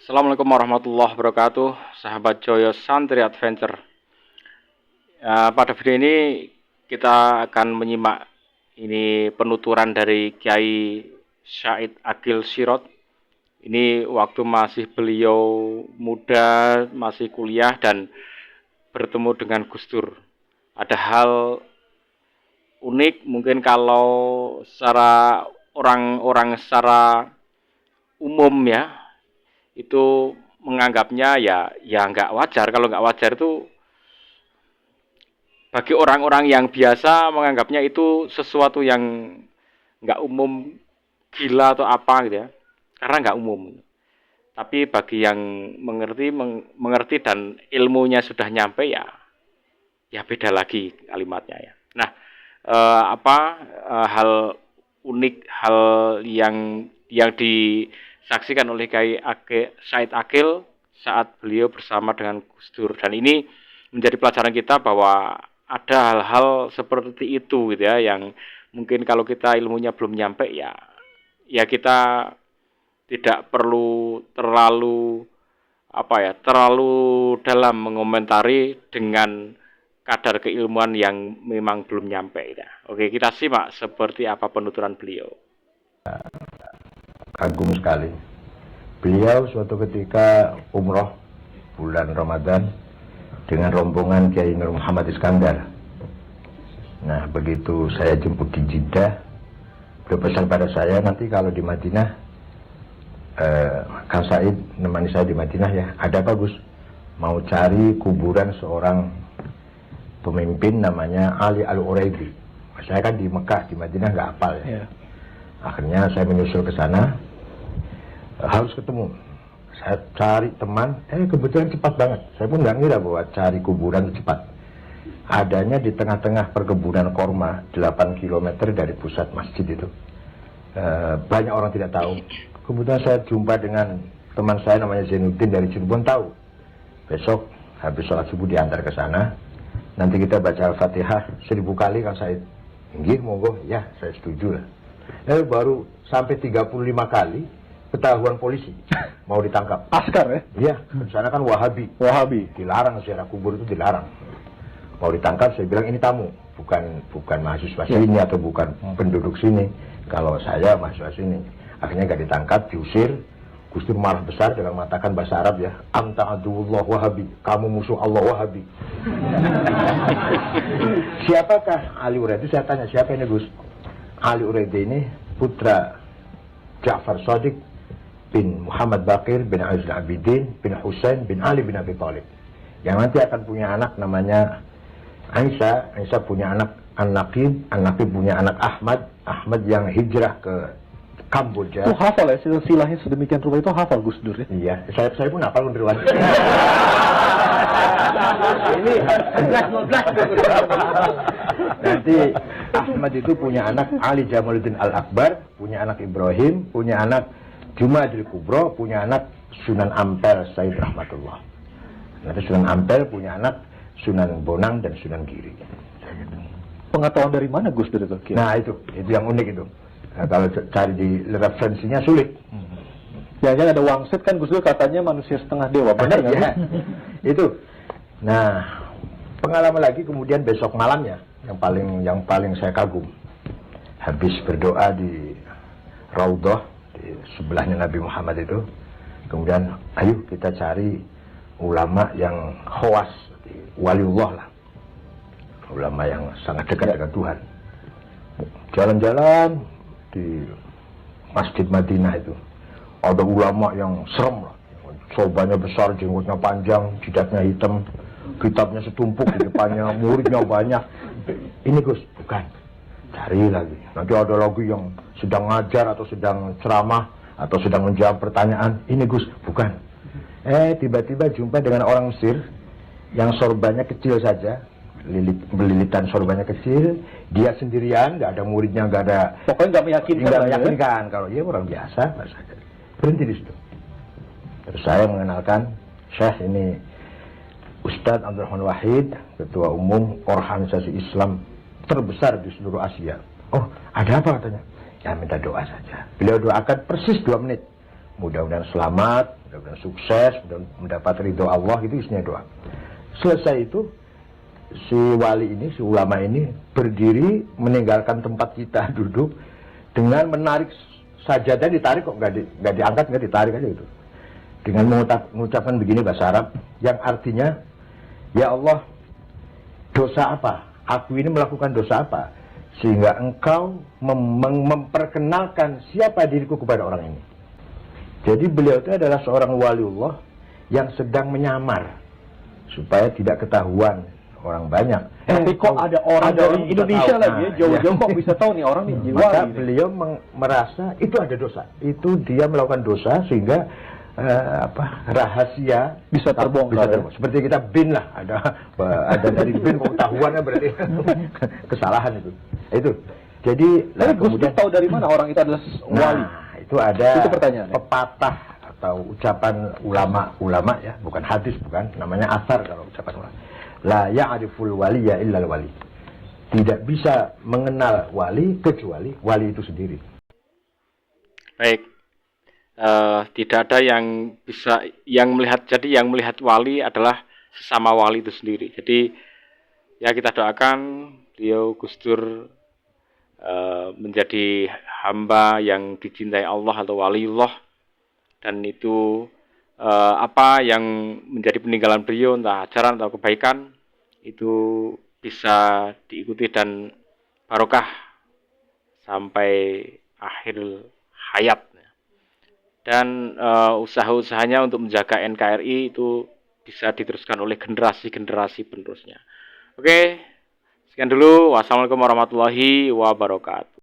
Assalamualaikum warahmatullahi wabarakatuh, sahabat Joyo Santri Adventure. Pada video ini kita akan menyimak penuturan dari Kiai Said Aqil Sirot. Ini waktu masih beliau muda, masih kuliah dan bertemu dengan Gus Dur. Ada hal unik mungkin kalau secara orang-orang secara umum ya itu menganggapnya ya nggak wajar. Kalau nggak wajar itu bagi orang-orang yang biasa menganggapnya itu sesuatu yang nggak umum, gila atau apa gitu ya, karena nggak umum. Tapi bagi yang mengerti dan ilmunya sudah nyampe ya beda lagi kalimatnya ya. Nah, hal unik, hal yang disaksikan oleh Kiai Said Aqil saat beliau bersama dengan Gus Dur, dan ini menjadi pelajaran kita bahwa ada hal-hal seperti itu gitu ya, yang mungkin kalau kita ilmunya belum nyampe ya kita tidak perlu terlalu dalam mengomentari dengan kadar keilmuan yang memang belum nyampe ya. Oke, kita simak seperti apa penuturan beliau. Kagum sekali. Beliau suatu ketika umroh bulan Ramadan dengan rombongan Kiai Nur Muhammad Iskandar. Nah, begitu saya jemput di Jeddah, beliau pesan pada saya, nanti kalau di Madinah Kang Said nemani saya di Madinah ya. Ada apa Gus? Mau cari kuburan seorang pemimpin namanya Ali Al-Uraidi. Saya kan di Mekah, di Madinah nggak hafal ya. Akhirnya saya menyusul ke sana, harus ketemu. Saya cari teman, kebetulan cepat banget. Saya pun nggak ngira bahwa cari kuburan itu cepat. Adanya di tengah-tengah perkebunan korma, 8 km dari pusat masjid itu. Banyak orang tidak tahu. Kemudian saya jumpa dengan teman saya namanya Zainuddin dari Cirebon, tahu. Besok habis sholat subuh diantar ke sana. Nanti kita baca Al-Fatihah 1000 kali Kang Said. Nggih, monggo. Ya, saya setuju lah. Baru sampai 35 kali ketahuan polisi mau ditangkap. Askar ya? Iya, di sana kan Wahabi. Dilarang, ziarah kubur itu dilarang. Mau ditangkap, saya bilang ini tamu, bukan mahasiswa sini atau bukan penduduk sini. Kalau saya mahasiswa sini. Akhirnya gak ditangkap, diusir. Gus Dur marah besar dengan mengatakan bahasa Arab ya, anta aduwullah Wahabi, kamu musuh Allah Wahabi. Siapakah Ali Uraidi? Saya tanya, siapa ini Gus? Ali Uraidi ini putra Ja'far Shadiq bin Muhammad Baqir bin Aziz Abidin bin Husain bin Ali bin Abi Thalib, yang nanti akan punya anak namanya Aisyah. Aisyah punya anak An-Naqib, An-Naqib punya anak Ahmad yang hijrah ke Kamboja. Itu hafal ya, silsilahnya sedemikian rupa itu hafal Gus Dur ya? Iya, saya pun hafal Dur. Ini nanti Ahmad itu punya anak Ali Jamaluddin Al-Akbar, punya anak Ibrahim, punya anak Jumadil Kubro, punya anak Sunan Ampel Said Rahmatullah. Nanti Sunan Ampel punya anak Sunan Bonang dan Sunan Giri. Pengetahuan dari mana Gus Dur itu? Nah itu yang unik itu. Nah, kalau cari di referensinya sulit. Jangan ada wangsit kan Gus Dur katanya manusia setengah dewa, benar nggak? Ya, itu. Nah, pengalaman lagi kemudian besok malamnya yang paling saya kagum. Habis berdoa di Raudhah di sebelahnya Nabi Muhammad itu, kemudian ayo kita cari ulama yang khawas, waliullah lah. Ulama yang sangat dekat dengan Tuhan. Jalan-jalan di Masjid Madinah itu ada ulama yang serem lah, sorbannya besar, jenggotnya panjang, jidatnya hitam, kitabnya setumpuk di depannya, muridnya banyak. Ini Gus, bukan. Cari lagi. Nanti ada lagi yang sedang ngajar atau sedang ceramah atau sedang menjawab pertanyaan. Ini Gus, bukan. Tiba-tiba jumpa dengan orang Mesir yang sorbannya kecil saja, belilitan sorbannya kecil, dia sendirian, nggak ada muridnya, nggak ada. Pokoknya nggak meyakinkan kalau dia orang biasa. Berhenti di situ. Terus saya mengenalkan, Syekh ini Ustadz Abdurrahman Wahid, Ketua Umum organisasi Islam terbesar di seluruh Asia. Oh, ada apa katanya? Ya minta doa saja. Beliau doakan persis 2 menit. mudah-mudahan selamat, mudah-mudahan sukses, mudah-mudahan mendapat ridho Allah, itu isinya doa. Selesai itu, si wali ini, si ulama ini berdiri meninggalkan tempat kita duduk dengan menarik sajadah, ditarik kok, nggak diangkat, nggak ditarik aja gitu. Dengan mengucapkan begini bahasa Arab, yang artinya, ya Allah, dosa apa? Aku ini melakukan dosa apa? Sehingga engkau memperkenalkan siapa diriku kepada orang ini. Jadi beliau itu adalah seorang waliullah yang sedang menyamar supaya tidak ketahuan orang banyak. Tapi kok ada orang dari Indonesia lagi ya, jauh-jauh kok bisa tahu nih orang nih jiwa. Maka beliau merasa itu ada dosa. Itu dia melakukan dosa sehingga rahasia bisa terbongkar. Seperti kita bin lah, ada dari bin pengetahuan berarti kesalahan itu. Itu. Jadi kemudian tahu dari mana orang itu adalah wali? Itu ada itu pertanyaannya. Pepatah atau ucapan ulama ya, bukan hadis, bukan, namanya asar kalau ucapan ulama. La ya'riful waliya illal wali. Tidak bisa mengenal wali kecuali wali itu sendiri. Baik. Tidak ada yang bisa yang melihat wali adalah sesama wali itu sendiri. Jadi ya kita doakan beliau Gus Dur menjadi hamba yang dicintai Allah atau waliullah, dan itu apa yang menjadi peninggalan beliau, entah ajaran atau kebaikan, itu bisa diikuti dan barokah sampai akhir hayat. Dan usaha-usahanya untuk menjaga NKRI itu bisa diteruskan oleh generasi-generasi penerusnya. Oke, sekian dulu. Wassalamualaikum warahmatullahi wabarakatuh.